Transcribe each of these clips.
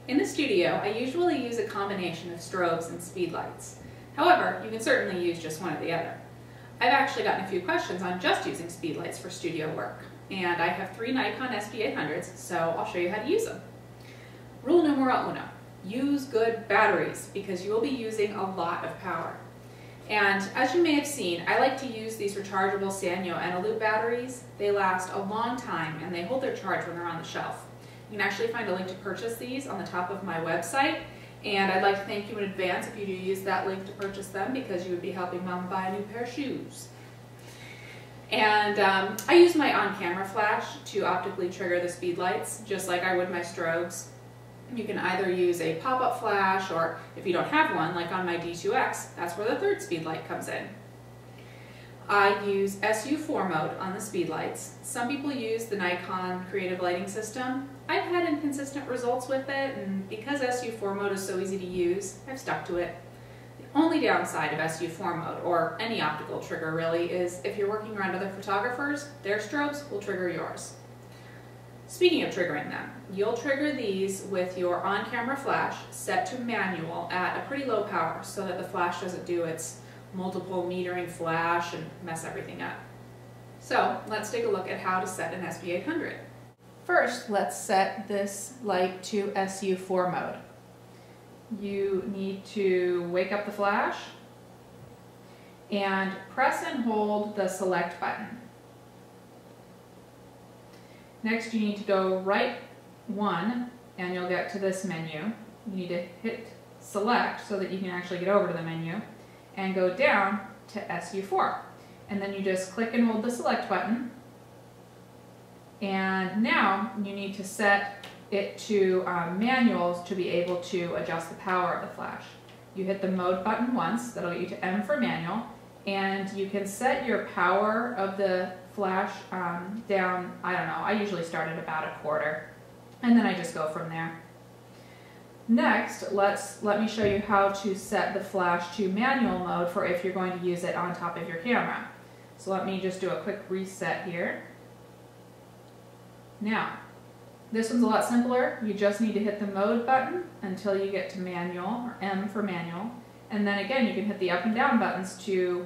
In the studio, I usually use a combination of strobes and speedlights. However, you can certainly use just one or the other. I've actually gotten a few questions on just using speedlights for studio work, and I have 3 Nikon SP800s, so I'll show you how to use them. Rule numero uno, use good batteries because you will be using a lot of power. And as you may have seen, I like to use these rechargeable Sanyo Eneloop batteries. They last a long time and they hold their charge when they're on the shelf. You can actually find a link to purchase these on the top of my website, and I'd like to thank you in advance if you do use that link to purchase them because you would be helping Mom buy a new pair of shoes. And I use my on-camera flash to optically trigger the speedlights, just like I would my strobes. You can either use a pop-up flash, or if you don't have one, like on my D2X, that's where the third speedlight comes in. I use SU4 mode on the speedlights. Some people use the Nikon Creative Lighting System. I've had inconsistent results with it, and because SU4 mode is so easy to use, I've stuck to it. The only downside of SU4 mode, or any optical trigger really, is if you're working around other photographers, their strobes will trigger yours. Speaking of triggering them, you'll trigger these with your on-camera flash set to manual at a pretty low power so that the flash doesn't do its multiple metering flash and mess everything up. So let's take a look at how to set an SP800. First, let's set this light to SU4 mode. You need to wake up the flash and press and hold the select button. Next, you need to go right 1 and you'll get to this menu. You need to hit select so that you can actually get over to the menu and go down to SU4. And then you just click and hold the select button. And now you need to set it to manuals to be able to adjust the power of the flash. You hit the mode button once, that'll get you to M for manual, and you can set your power of the flash down, I don't know, I usually start at about 1/4, and then I just go from there. Next, let me show you how to set the flash to manual mode for if you're going to use it on top of your camera. So let me just do a quick reset here. Now, this one's a lot simpler. You just need to hit the mode button until you get to manual, or M for manual, and then again you can hit the up and down buttons to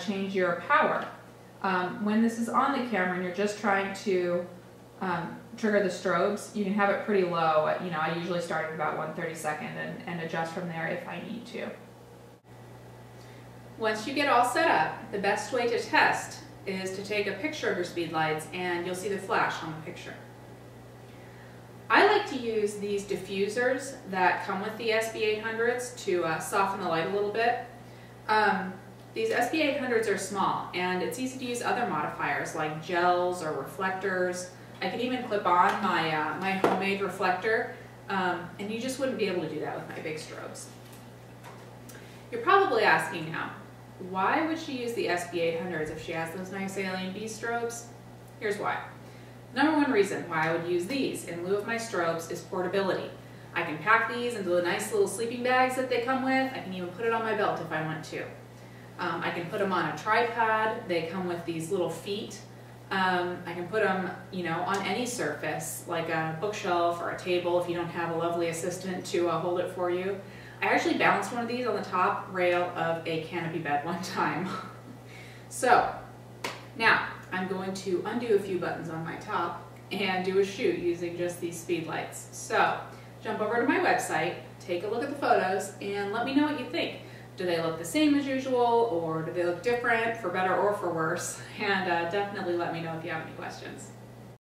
change your power. When this is on the camera and you're just trying to trigger the strobes, you can have it pretty low. You know, I usually start at about 1/32 and adjust from there if I need to. Once you get all set up, the best way to test is to take a picture of your speedlights and you'll see the flash on the picture. I like to use these diffusers that come with the SP800s to soften the light a little bit. These SP800s are small and it's easy to use other modifiers like gels or reflectors. I can even clip on my homemade reflector, and you just wouldn't be able to do that with my big strobes. You're probably asking now, why would she use the SP800s if she has those nice Alien B strobes? Here's why. Number one reason why I would use these in lieu of my strobes is portability. I can pack these into the nice little sleeping bags that they come with. I can even put it on my belt if I want to. I can put them on a tripod. They come with these little feet. I can put them, you know, on any surface, like a bookshelf or a table if you don't have a lovely assistant to hold it for you. I actually balanced one of these on the top rail of a canopy bed one time. So, now I'm going to undo a few buttons on my top and do a shoot using just these speedlights. So, jump over to my website, take a look at the photos, and let me know what you think. Do they look the same as usual, or do they look different, for better or for worse? And definitely let me know if you have any questions.